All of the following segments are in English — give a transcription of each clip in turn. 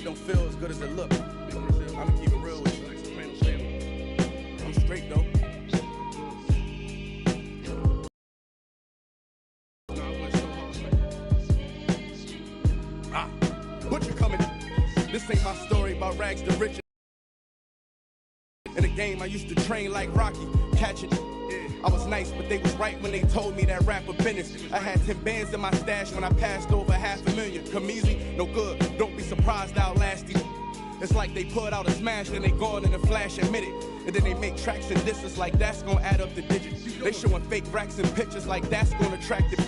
don't feel as good as it looks. I'ma keep it real with you. I'm straight though. Butcher coming. This ain't my story about rags to riches. In the game, I used to train like Rocky, catch it. I was nice, but they was right when they told me that rapper business. I had 10 bands in my stash when I passed over $500,000. Come easy, no good. Don't be surprised I'll last you. It's like they put out a smash, then they gone in a flash and minute. And then they make tracks and disses like that's gonna add up the digits. They showing fake racks and pictures like that's gonna attract it.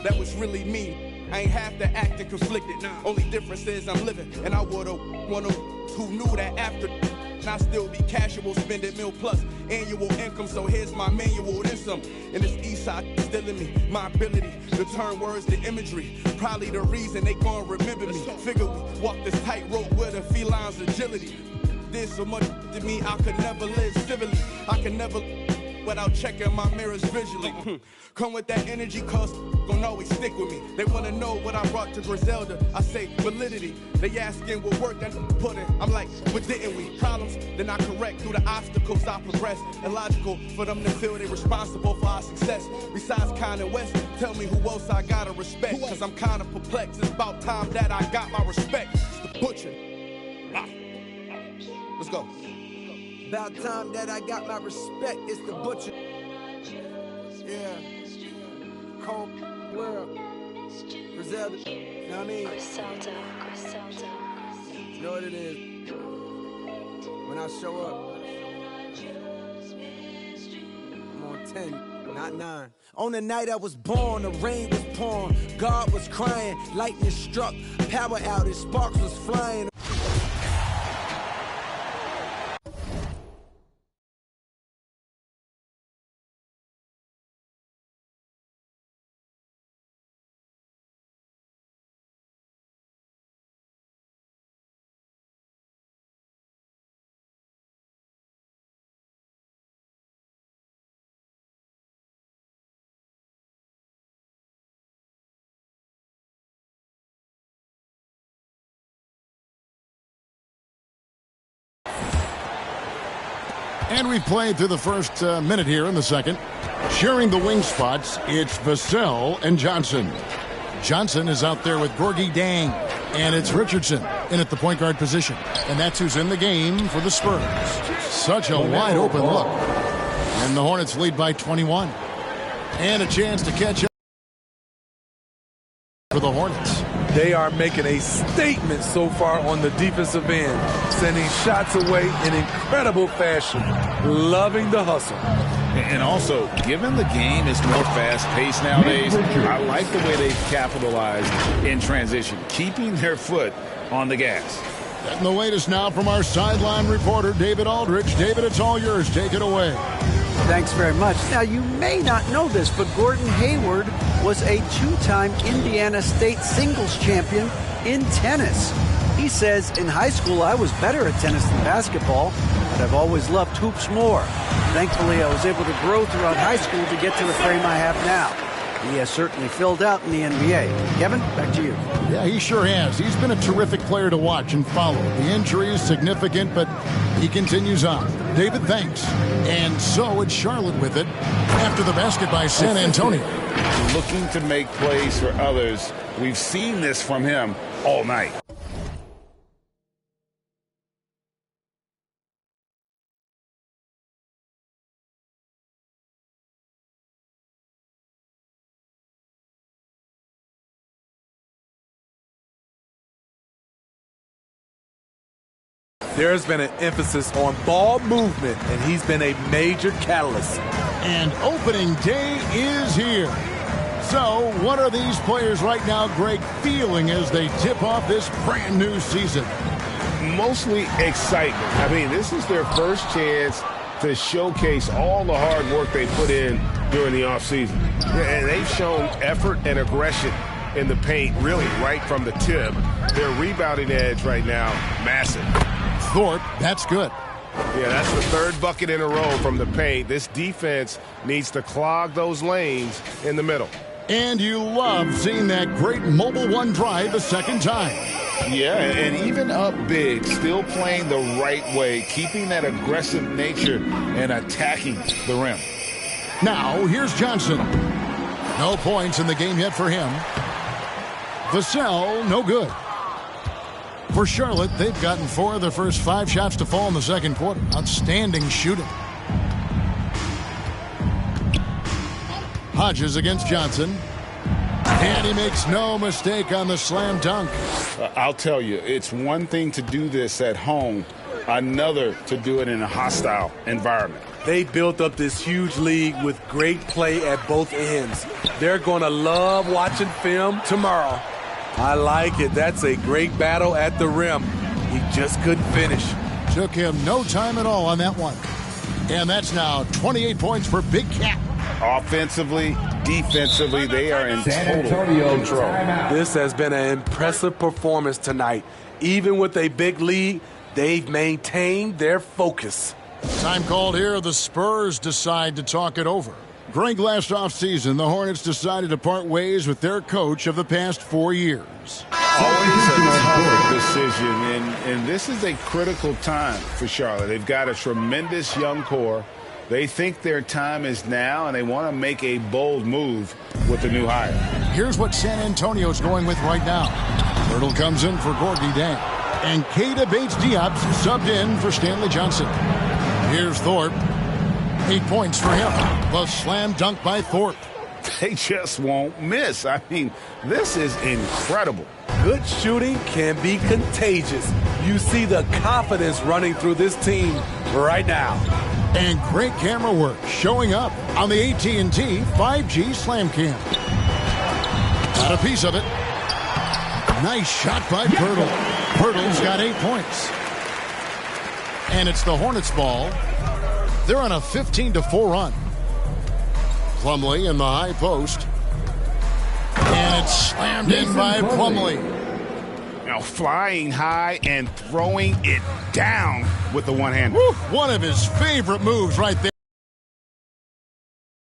That was really me. I ain't half the acting conflicted. Only difference is I'm living, and I would've one of who knew that after. And I still be casual, spending $1 plus annual income. So here's my manual, then some. And this east side still in me, my ability to turn words to imagery. Probably the reason they gon' remember me. Figure we walk this tightrope with a feline's agility. There's so much to me, I could never live civilly. I could never without checking my mirrors visually. Come with that energy, cause gon' always stick with me. They wanna know what I brought to Griselda. I say validity. They asking what work that put in. I'm like, but didn't we? Problems, then I correct through the obstacles I progress. Illogical for them to feel they responsible for our success. Besides Kanye West, tell me who else I gotta respect. Cause I'm kinda perplexed. It's about time that I got my respect. It's the Butcher. Let's go. About time that I got my respect, it's the Butcher. Yeah. Cold world. Griselda. You know what I mean? Griselda. You know what it is? When I show up, I'm on 10, not 9. On the night I was born, the rain was pouring. God was crying, lightning struck, power outage, sparks was flying. And we've played through the first minute here in the second. Sharing the wing spots, it's Vassell and Johnson. Johnson is out there with Gorgie Dang. And it's Richardson in at the point guard position. And that's who's in the game for the Spurs. Such a wide open look. And the Hornets lead by 21. And a chance to catch up for the Hornets. They are making a statement so far on the defensive end, sending shots away in incredible fashion, loving the hustle. And also, given the game is more fast-paced nowadays, I like the way they've capitalized in transition, keeping their foot on the gas. And the latest now from our sideline reporter, David Aldridge. David, it's all yours. Take it away. Thanks very much. Now, you may not know this, but Gordon Hayward was a two-time Indiana State singles champion in tennis. He says, in high school, I was better at tennis than basketball, but I've always loved hoops more. Thankfully, I was able to grow throughout high school to get to the frame I have now. He has certainly filled out in the NBA. Kevin, back to you. Yeah, he sure has. He's been a terrific player to watch and follow. The injury is significant, but he continues on. David, thanks. And so it's Charlotte with it after the basket by San Antonio. Looking to make plays for others. We've seen this from him all night. There's been an emphasis on ball movement, and he's been a major catalyst. And opening day is here. So what are these players right now, Greg, feeling as they tip off this brand new season? Mostly excitement. I mean, this is their first chance to showcase all the hard work they put in during the offseason. And they've shown effort and aggression in the paint, really right from the tip. Their rebounding edge right now, massive. Thorpe, that's good. Yeah, that's the third bucket in a row from the paint. This defense needs to clog those lanes in the middle. And you love seeing that great mobile one drive a second time. Yeah, and even up big, still playing the right way, keeping that aggressive nature and attacking the rim. Now, here's Johnson. No points in the game yet for him. Vassell, no good. For Charlotte, they've gotten 4 of their first 5 shots to fall in the second quarter. Outstanding shooting. Hodges against Johnson. And he makes no mistake on the slam dunk. I'll tell you, it's one thing to do this at home, another to do it in a hostile environment. They built up this huge league with great play at both ends. They're going to love watching film tomorrow. I like it. That's a great battle at the rim. He just couldn't finish. Took him no time at all on that one. And that's now 28 points for Big Cat. Offensively, defensively, they are in total control. This has been an impressive performance tonight. Even with a big lead, they've maintained their focus. Time called here. The Spurs decide to talk it over. Greg, last offseason, the Hornets decided to part ways with their coach of the past 4 years. Always a tough decision, and this is a critical time for Charlotte. They've got a tremendous young core. They think their time is now, and they want to make a bold move with the new hire. Here's what San Antonio's going with right now. Hurdle comes in for Gorgie Dang. And daBiGGestJay's subbed in for Stanley Johnson. Here's Thorpe. 8 points for him. The slam dunk by Thorpe. They just won't miss. I mean, this is incredible. Good shooting can be contagious. You see the confidence running through this team right now. And great camera work showing up on the AT&T 5G Slam Cam. Got a piece of it. Nice shot by Pirtle. Pirtle's got 8 points. And it's the Hornets' ball. They're on a 15-4 run. Plumlee in the high post. And it's slammed in by Plumlee. Now flying high and throwing it down with the one hand. One of his favorite moves right there.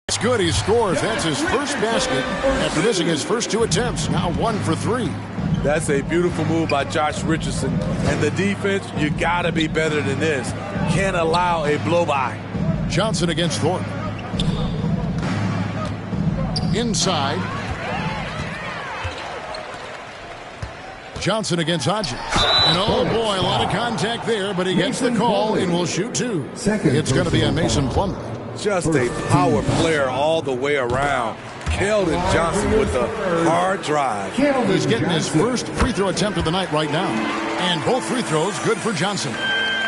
It's good. He scores. That's his first basket after missing his first 2 attempts. Now 1 for 3. That's a beautiful move by Josh Richardson. And the defense, you got to be better than this. Can't allow a blow-by. Johnson against Thorpe. Inside. Johnson against Hodges. And oh boy, a lot of contact there, but he gets the call and will shoot 2. It's going to be a Mason Plumlee. Just a power player all the way around. Keldon Johnson with a hard drive. He's getting his first free throw attempt of the night right now. And both free throws good for Johnson.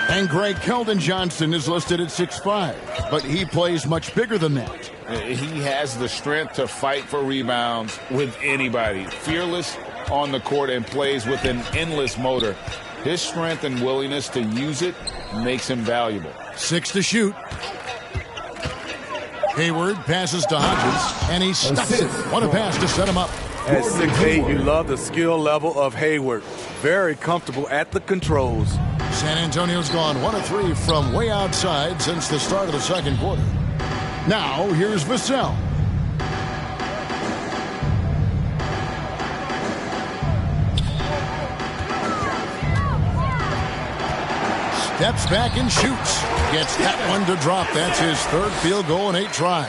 And Greg, Keldon Johnson is listed at 6'5", but he plays much bigger than that. He has the strength to fight for rebounds with anybody. Fearless on the court and plays with an endless motor. His strength and willingness to use it makes him valuable. 6 to shoot. Hayward passes to Hodges, and he stuffs it. What a pass to set him up. At 6'8", you love the skill level of Hayward. Very comfortable at the controls. San Antonio's gone 1 of 3 from way outside since the start of the second quarter. Now, here's Vassell. Steps back and shoots. Gets that one to drop. That's his 3rd field goal in 8 tries.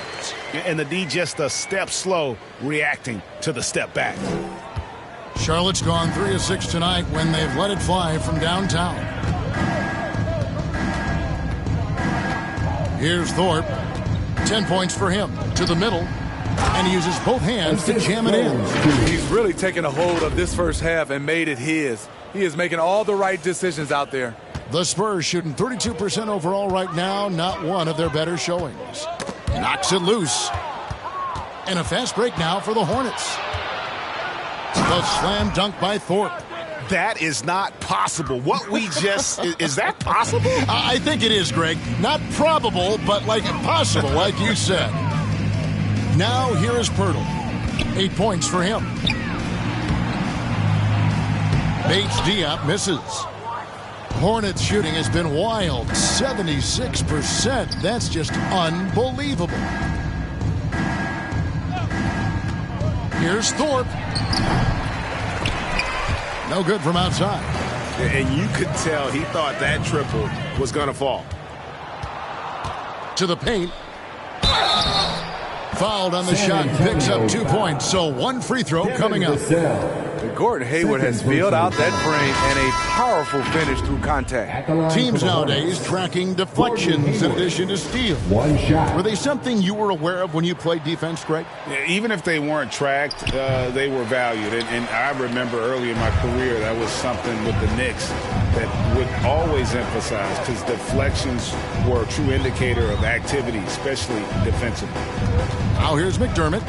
And the D just a step slow, reacting to the step back. Charlotte's gone 3 of 6 tonight when they've let it fly from downtown. Here's Thorpe. 10 points for him. To the middle. And he uses both hands to jam it in. He's really taken a hold of this first half and made it his. He is making all the right decisions out there. The Spurs shooting 32% overall right now. Not one of their better showings. Knocks it loose. And a fast break now for the Hornets. The slam dunk by Thorpe. That is not possible. What we just... is that possible? I think it is, Greg. Not probable, but like possible, like you said. Now here is Pirtle. 8 points for him. Bates Diop misses. Hornets shooting has been wild. 76%. That's just unbelievable. Here's Thorpe. No good from outside. And you could tell he thought that triple was going to fall. To the paint. Fouled on the shot, picks up 2 points. So one free throw coming up. Gordon Hayward has filled out that frame and a powerful finish through contact. Teams nowadays tracking deflections in addition to steals. One shot. Were they something you were aware of when you played defense, Greg? Yeah, even if they weren't tracked, they were valued. And I remember early in my career, that was something with the Knicks that would always emphasize, because deflections were a true indicator of activity, especially defensively. Now here's McDermott.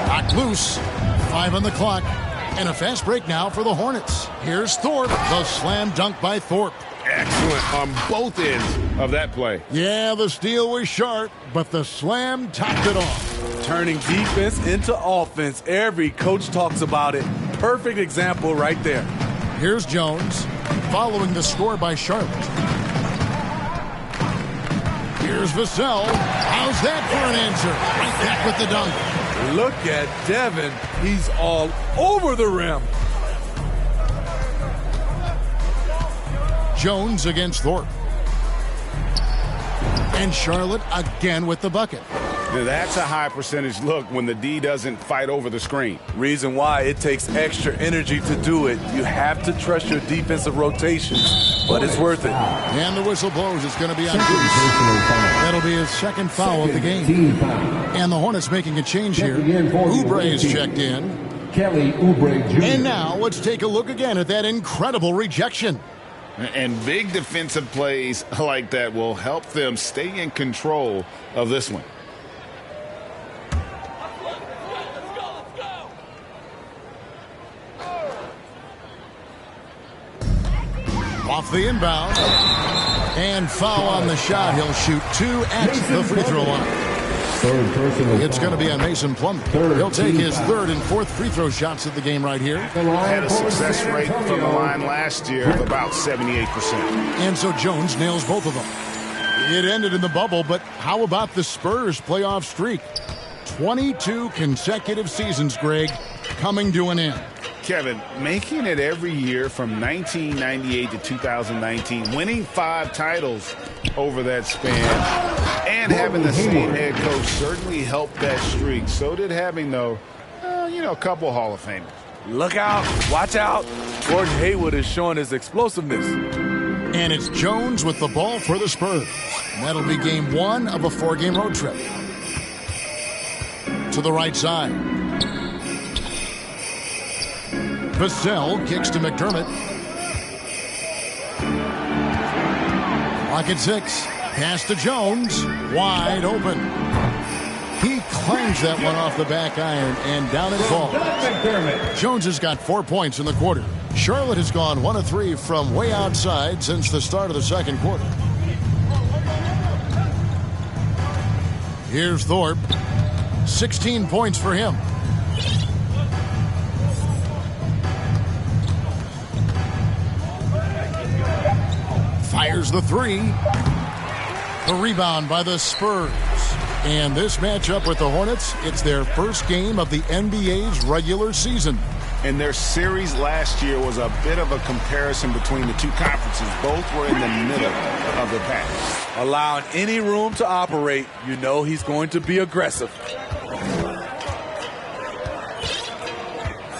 Knocked loose. 5 on the clock. And a fast break now for the Hornets. Here's Thorpe. The slam dunk by Thorpe. Excellent on both ends of that play. Yeah, the steal was sharp, but the slam topped it off. Turning defense into offense. Every coach talks about it. Perfect example right there. Here's Jones, following the score by Charlotte. Here's Vassell. How's that for an answer? Right back with the dunk. Look at Devin. He's all over the rim. Jones against Thorpe. And Charlotte again with the bucket. Now, that's a high percentage look when the D doesn't fight over the screen. Reason why it takes extra energy to do it. You have to trust your defensive rotations, but it's worth it. And the whistle blows. It's going to be on Goose. That'll be his second foul of the game. And the Hornets making a change here. Oubre is checked in. Kelly Oubre Jr. And now let's take a look again at that incredible rejection. And big defensive plays like that will help them stay in control of this one. Off the inbound. And foul on the shot. He'll shoot 2 at the free throw line. It's going to be on Mason Plumlee. He'll take his 3rd and 4th free throw shots of the game right here. Had a success rate from the line last year of about 78%. And so Jones nails both of them. It ended in the bubble, but how about the Spurs playoff streak? 22 consecutive seasons, Greg, coming to an end. Kevin, making it every year from 1998 to 2019, winning 5 titles over that span, and having the same head coach certainly helped that streak. So did having, though, a couple Hall of Famers. Look out. Watch out. Gordon Hayward is showing his explosiveness. And it's Jones with the ball for the Spurs. And that'll be game 1 of a 4-game road trip. To the right side. Vassell kicks to McDermott. Clock at 6. Pass to Jones. Wide open. He clangs that one off the back iron and down it falls. Jones has got 4 points in the quarter. Charlotte has gone 1 of 3 from way outside since the start of the second quarter. Here's Thorpe. 16 points for him. Fires the 3. The rebound by the Spurs. And this matchup with the Hornets, it's their first game of the NBA's regular season. And their series last year was a bit of a comparison between the two conferences. Both were in the middle of the pack. Allowing any room to operate, you know he's going to be aggressive.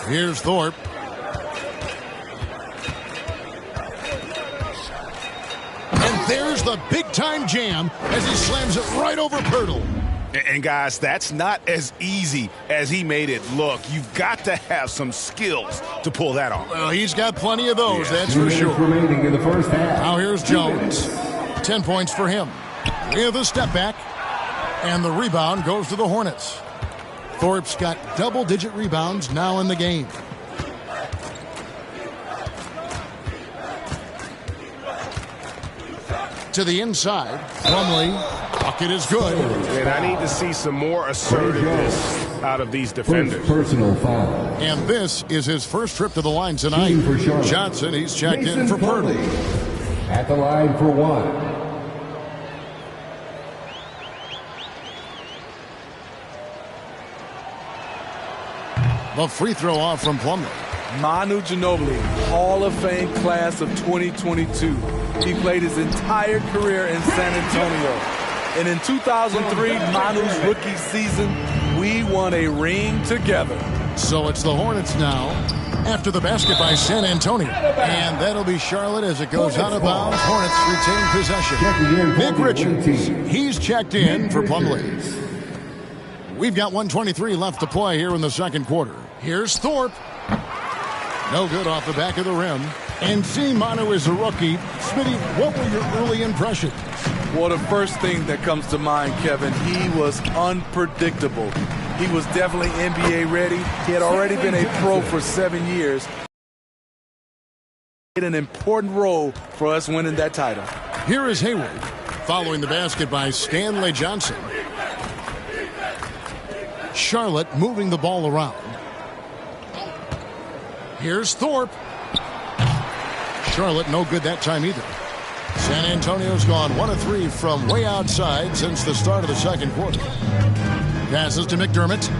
Here's Thorpe. And there's the big-time jam as he slams it right over Pirtle. And guys, that's not as easy as he made it look. You've got to have some skills to pull that off. Well, he's got plenty of those, that's for sure. Remaining in the first half. Now here's Jones. 10 points for him. With a step back. And the rebound goes to the Hornets. Thorpe's got double-digit rebounds now in the game. To the inside. Plumlee. Bucket is good. And I need to see some more assertiveness out of these defenders. Personal foul. And this is his first trip to the line tonight. Johnson, he's checked in for Pirtle. At the line for 1. The free throw off from Plumlee. Manu Ginobili, Hall of Fame class of 2022. He played his entire career in San Antonio. And in 2003, Manu's rookie season, we won a ring together. So it's the Hornets now after the basket by San Antonio. And that'll be Charlotte as it goes out of bounds. Hornets retain possession. Nick Richards, he's checked in for Plumlee. We've got 1:23 left to play here in the second quarter. Here's Thorpe. No good off the back of the rim. And seeing Manu is a rookie, Smitty, what were your early impressions? Well, the first thing that comes to mind, Kevin, he was unpredictable. He was definitely NBA ready. He had already been a pro for 7 years. He played an important role for us winning that title. Here is Hayward, following the basket by Stanley Johnson. Charlotte moving the ball around. Here's Thorpe. Charlotte no good that time either. San Antonio's gone 1 of 3 from way outside since the start of the second quarter. Passes to McDermott.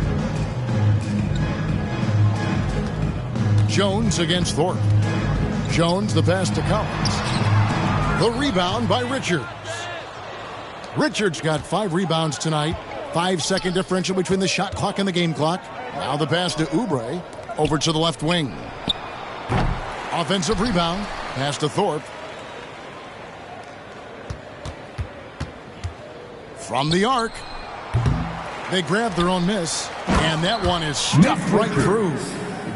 Jones against Thorpe. Jones the pass to Collins. The rebound by Richards. Richards got 5 rebounds tonight. 5-second differential between the shot clock and the game clock. Now the pass to Oubre. Over to the left wing. Offensive rebound. Pass to Thorpe. From the arc. They grab their own miss. And that one is stuffed right through.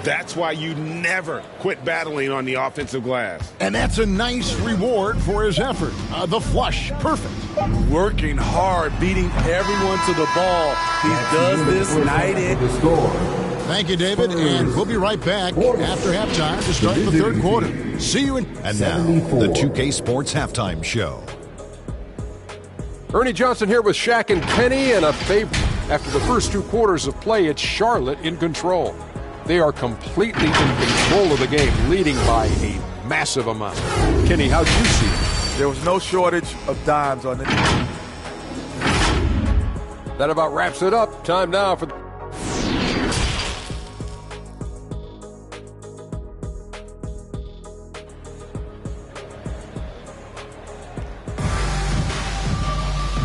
That's why you never quit battling on the offensive glass. And that's a nice reward for his effort. The flush. Perfect. Working hard, beating everyone to the ball. He does this night in. Thank you, David, and we'll be right back after halftime to start the third quarter. See you in... And now, the 2K Sports Halftime Show. Ernie Johnson here with Shaq and Kenny, and a favorite. After the first 2 quarters of play, it's Charlotte in control. They are completely in control of the game, leading by a massive amount. Kenny, how'd you see it? There was no shortage of dimes on it. That about wraps it up. Time now for...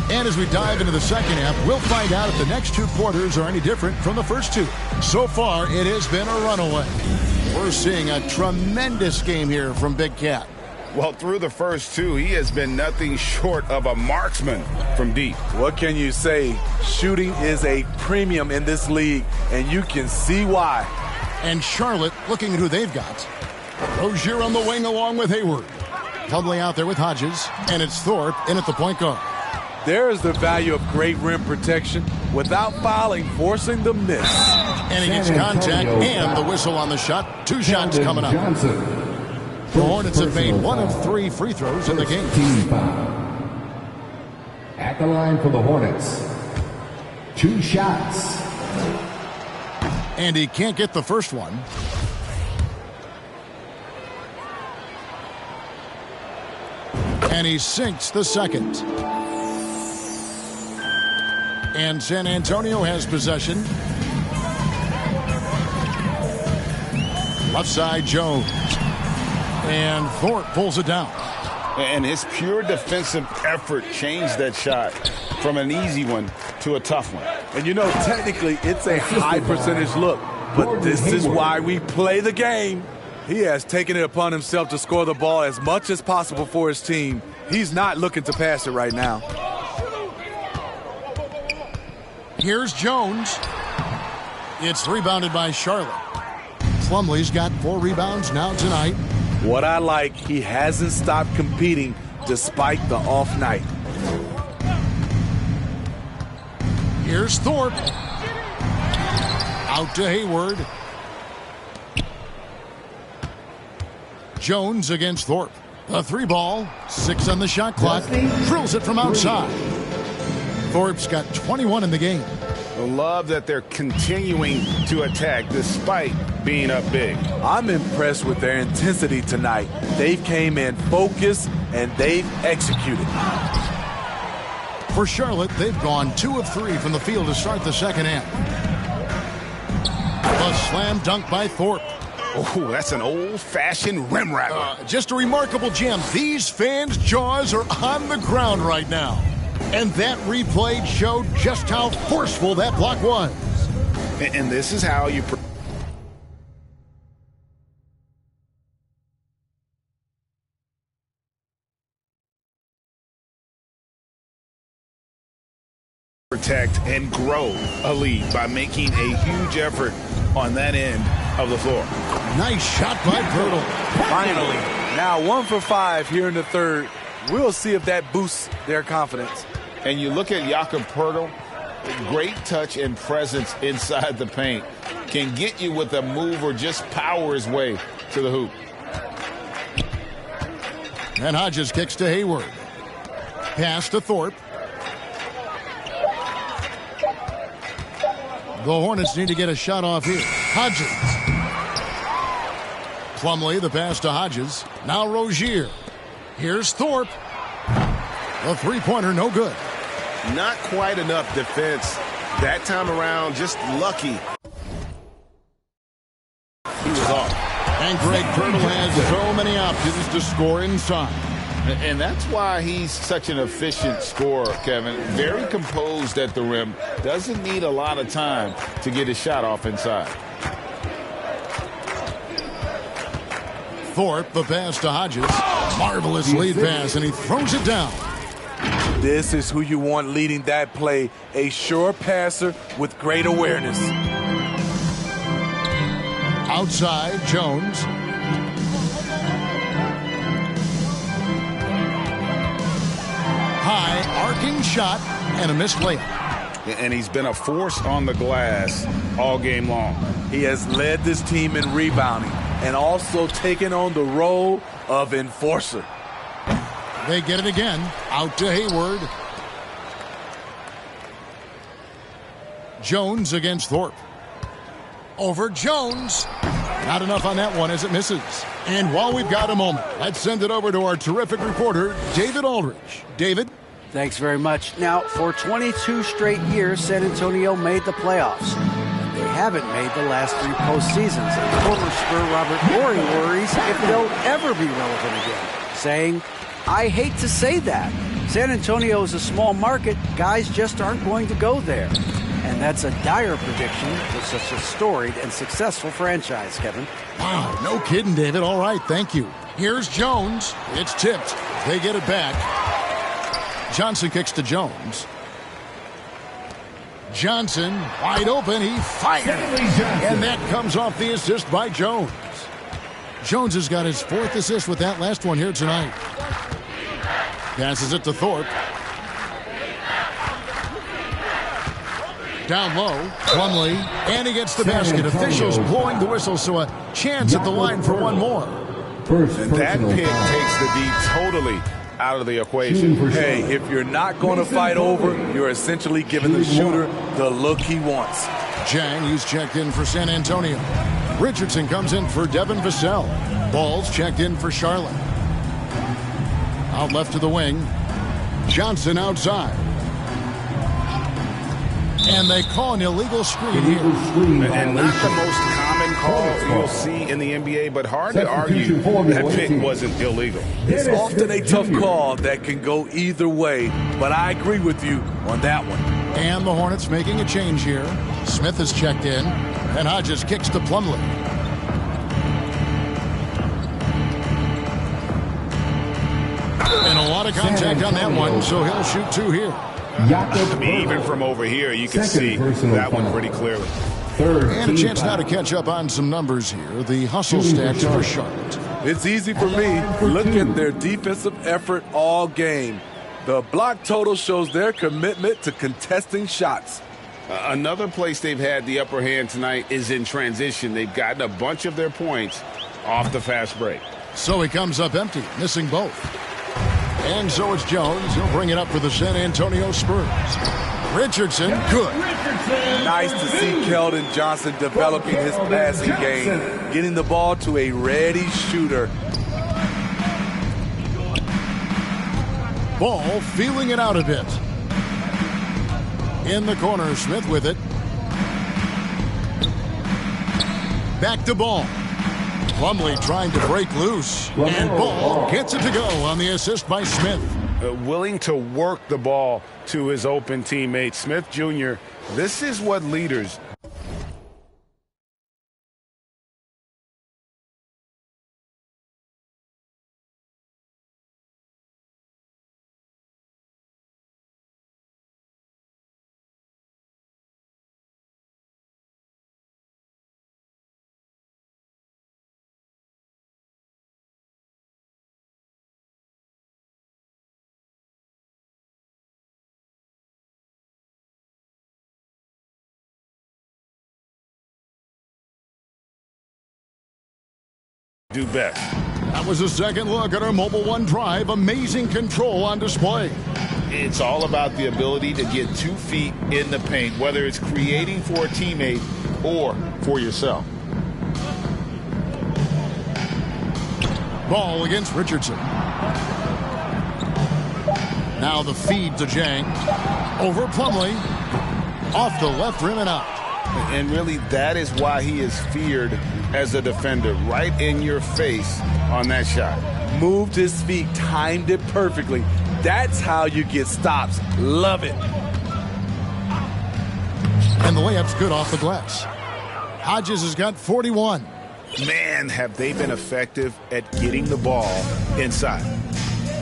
And as we dive into the second half, we'll find out if the next 2 quarters are any different from the first 2. So far, it has been a runaway. We're seeing a tremendous game here from Big Cat. Well, through the first 2, he has been nothing short of a marksman from deep. What can you say? Shooting is a premium in this league, and you can see why. And Charlotte, looking at who they've got. Rozier on the wing along with Hayward. Plumlee out there with Hodges, and it's Thorpe in at the point guard. There is the value of great rim protection without fouling, forcing the miss. And he gets contact and the whistle on the shot. 2 shots coming up. The Hornets have made 1 of 3 free throws in the game. At the line for the Hornets, 2 shots. And he can't get the first one. And he sinks the second. And San Antonio has possession. Left side, Jones. And Thorpe pulls it down. And his pure defensive effort changed that shot from an easy one to a tough one. And you know, technically, it's a high percentage look. But this is why we play the game. He has taken it upon himself to score the ball as much as possible for his team. He's not looking to pass it right now. Here's Jones. It's rebounded by Charlotte. Plumlee's got 4 rebounds now tonight. What I like, he hasn't stopped competing despite the off night. Here's Thorpe. Out to Hayward. Jones against Thorpe. A 3 ball, 6 on the shot clock. Drills it from outside. Thorpe's got 21 in the game. I love that they're continuing to attack despite being up big. I'm impressed with their intensity tonight. They've came in focused and they've executed. For Charlotte, they've gone 2 of 3 from the field to start the second half. The Slam dunk by Thorpe. Oh, that's an old-fashioned rim rattler. Just a remarkable gem. These fans' jaws are on the ground right now. And that replay showed just how forceful that block was. And this is how you protect and grow a lead by making a huge effort on that end of the floor. Nice shot by Pirtle. Finally, now 1 for 5 here in the third. We'll see if that boosts their confidence. And you look at Jakob Pirtle, great touch and presence inside the paint. Can get you with a move or just power his way to the hoop. And Hodges kicks to Hayward. Pass to Thorpe. The Hornets need to get a shot off here. Hodges. Plumlee, the pass to Hodges. Now Rozier. Here's Thorpe. The three-pointer, no good. Not quite enough defense. That time around, just lucky. He was off. And Greg Pirtle has so many options to score inside. And that's why he's such an efficient scorer, Kevin. Very composed at the rim. Doesn't need a lot of time to get his shot off inside. Thorpe, the pass to Hodges. Marvelous lead pass, and he throws it down. This is who you want leading that play. A sure passer with great awareness. Outside, Jones. High, arcing shot, and a missed layup. And he's been a force on the glass all game long. He has led this team in rebounding and also taken on the role of enforcer. They get it again. Out to Hayward. Jones against Thorpe. Over Jones. Not enough on that one as it misses. And while we've got a moment, let's send it over to our terrific reporter, David Aldridge. David? Thanks very much. Now, for 22 straight years, San Antonio made the playoffs. They haven't made the last 3 postseasons. And former Spur Robert Morey worries if they'll ever be relevant again, saying, I hate to say that. San Antonio is a small market. Guys just aren't going to go there. And that's a dire prediction for such a storied and successful franchise, Kevin. Wow, no kidding, David. All right, thank you. Here's Jones. It's tipped. They get it back. Johnson kicks to Jones. Johnson, wide open. He fires. And that comes off the assist by Jones. Jones has got his 4th assist with that last one here tonight. Passes it to Thorpe. Down low, Plumlee, and he gets the basket. Officials blowing the whistle, so a chance at the line for one more. And that pick takes the D totally out of the equation. Hey, if you're not going to fight over, you're essentially giving the shooter the look he wants. Jang, he's checked in for San Antonio. Richardson comes in for Devin Vassell. Ball's checked in for Charlotte. Out left to the wing. Johnson outside. And they call an illegal screen here. And not the most common call you'll see in the NBA, but hard to argue that pick wasn't illegal. It's often a tough call that can go either way, but I agree with you on that one. And the Hornets making a change here. Smith is checked in, and Hodges kicks to Plumlee. And a lot of contact on that one, so he'll shoot 2 here. I mean, even from over here, you can see that one pretty clearly. And a chance now to catch up on some numbers here. The hustle stats for Charlotte. It's easy for me. Look at their defensive effort all game. The block total shows their commitment to contesting shots. Another place they've had the upper hand tonight is in transition. They've gotten a bunch of their points off the fast break. So he comes up empty, missing both. And so it's Jones. He'll bring it up for the San Antonio Spurs. Richardson, good. Nice to see Keldon Johnson developing his passing game, getting the ball to a ready shooter. Ball feeling it out a bit. In the corner, Smith with it. Back to Ball. Plumlee trying to break loose. And Ball gets it to go on the assist by Smith. Willing to work the ball to his open teammate. Smith Jr., this is what leaders do best. That was a second look at our Mobile One drive. Amazing control on display. It's all about the ability to get 2 feet in the paint, whether it's creating for a teammate or for yourself. Ball against Richardson. Now the feed to Jang. Over Plumlee. Off the left rim and out. And really, that is why he is feared as a defender. Right in your face on that shot. Moved his feet, timed it perfectly. That's how you get stops. Love it. And the layup's good off the glass. Hodges has got 41. Man, have they been effective at getting the ball inside.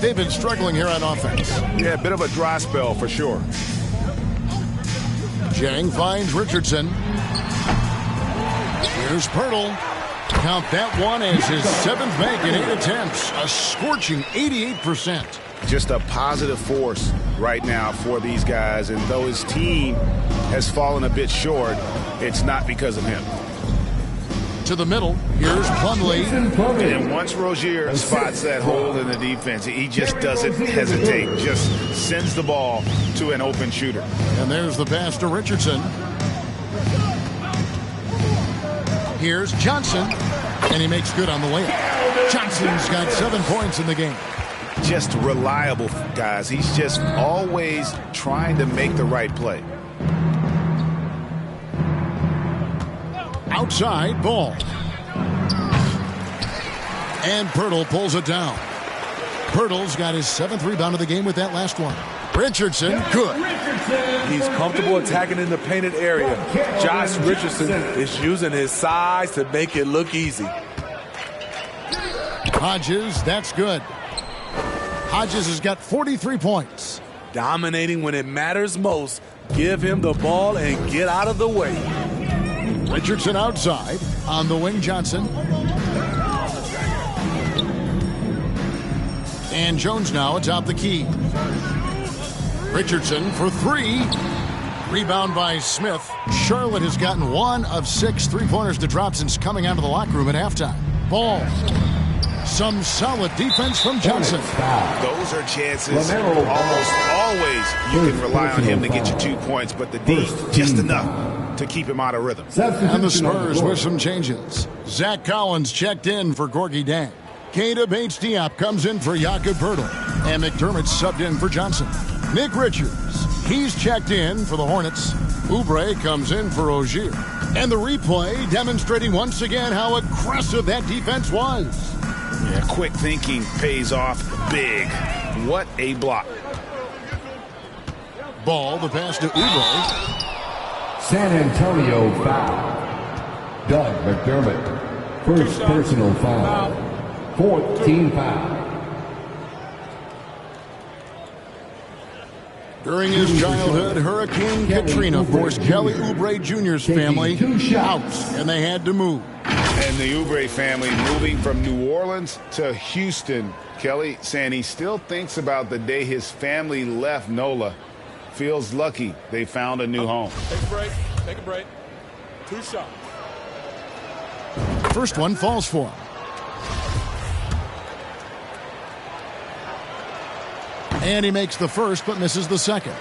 They've been struggling here on offense. Yeah, a bit of a dry spell for sure. Jang finds Richardson. Here's Pirtle. Count that one as his 7th make in 8 attempts. A scorching 88%. Just a positive force right now for these guys. And though his team has fallen a bit short, it's not because of him. To the middle, here's Plumlee. And once Rozier spots that hole in the defense, he just doesn't hesitate. Just sends the ball to an open shooter. And there's the pass to Richardson. Here's Johnson. And he makes good on the layup. Johnson's got 7 points in the game. Just reliable, guys. He's just always trying to make the right play. Outside, Ball. And Pirtle pulls it down. Pirtle's got his 7th rebound of the game with that last one. Richardson, good. He's comfortable attacking in the painted area. Josh Richardson is using his size to make it look easy. Hodges, that's good. Hodges has got 43 points. Dominating when it matters most. Give him the ball and get out of the way. Richardson outside. On the wing, Johnson. And Jones now atop the key. Richardson for 3. Rebound by Smith. Charlotte has gotten 1 of 6 3-pointers to drop since coming out of the locker room at halftime. Ball. Some solid defense from Johnson. Those are chances. Almost always you can rely on him to get you 2 points, but the D, just enough to keep him out of rhythm. And the Spurs with some changes. Zach Collins checked in for Gorgie Dang. Keita Bates-Diop comes in for Jakob Poeltl. And McDermott subbed in for Johnson. Nick Richards, he's checked in for the Hornets. Oubre comes in for Rozier. And the replay demonstrating once again how aggressive that defense was. Yeah, quick thinking pays off big. What a block. Ball, the pass to Oubre. San Antonio foul. Doug McDermott, first personal foul. 4th team foul. During his childhood, Hurricane Katrina forced Kelly Oubre Jr.'s family out, and they had to move. And the Oubre family moving from New Orleans to Houston. Kelly saying he still thinks about the day his family left NOLA. Feels lucky they found a new home. Take a break. Take a break. 2 shots. First one falls for him. And he makes the first but misses the second.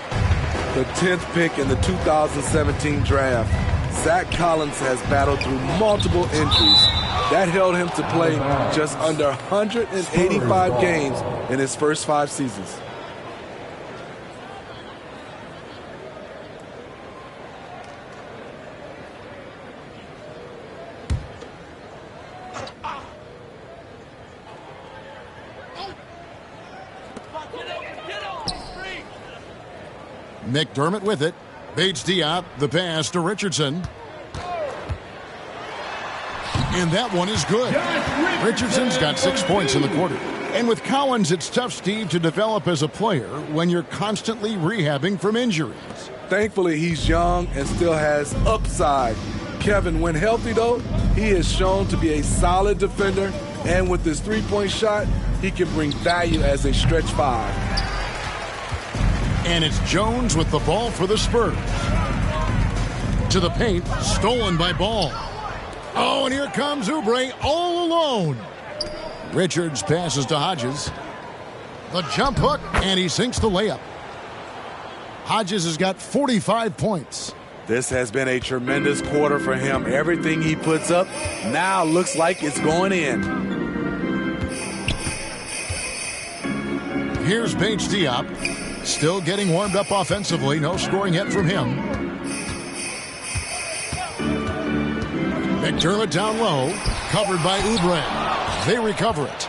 The 10th pick in the 2017 draft. Zach Collins has battled through multiple injuries. That held him to play just under 185 games in his first 5 seasons. McDermott with it. Bates Diop, the pass to Richardson. And that one is good. Richardson's got 6 points in the quarter. And with Collins, it's tough, Steve, to develop as a player when you're constantly rehabbing from injuries. Thankfully, he's young and still has upside. Kevin, when healthy, though, he is shown to be a solid defender. And with his three-point shot, he can bring value as a stretch five. And it's Jones with the ball for the Spurs. To the paint, stolen by Ball. Oh, and here comes Oubre all alone. Richards passes to Hodges. The jump hook, and he sinks the layup. Hodges has got 45 points. This has been a tremendous quarter for him. Everything he puts up now looks like it's going in. Here's Bates Diop. Still getting warmed up offensively. No scoring yet from him. McDermott down low. Covered by Oubre. They recover it.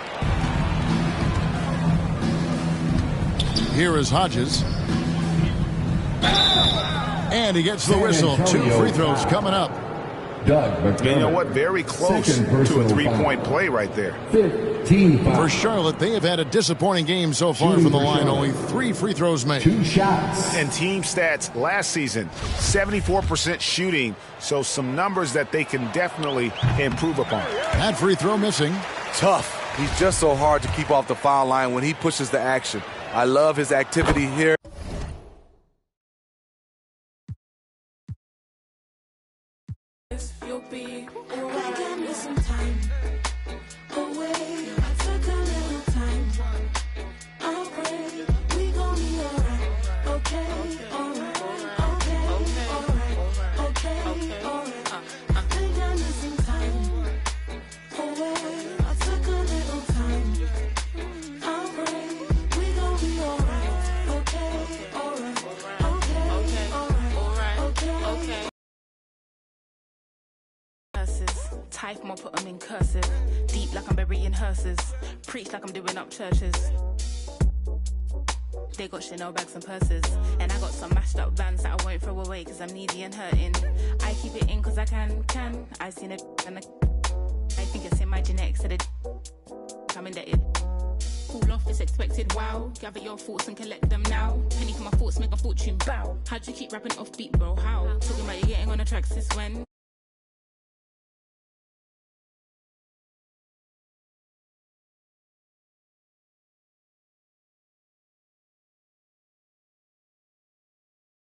Here is Hodges. And he gets the whistle. 2 free throws coming up. You know what? Very close to a three-point play right there. For Charlotte, they have had a disappointing game so far from the line. Only 3 free throws made. 2 shots. And team stats last season, 74% shooting. So some numbers that they can definitely improve upon. That free throw missing. Tough. He's just so hard to keep off the foul line when he pushes the action. I love his activity here. You'll be alright. Give me some time away. I took a little time. I'll pray we gon' be alright. Okay, alright. Okay, alright. Okay, alright. I think I need some time away. I took a little time. I'll pray we gon' be alright. Okay, alright. Okay, alright. Okay. Type them, put them in cursive. Deep like I'm burying hearses. Preach like I'm doing up churches. They got Chanel bags and purses. And I got some mashed up vans that I won't throw away because I'm needy and hurting. I keep it in because I can. I've seen it and I think it's in my genetics. So I'm indebted. Cool off is expected, wow. Gather your thoughts and collect them now. Penny for my thoughts, make a fortune, bow. How'd you keep rapping off beat, bro? How? Talking about you getting on the tracks since when?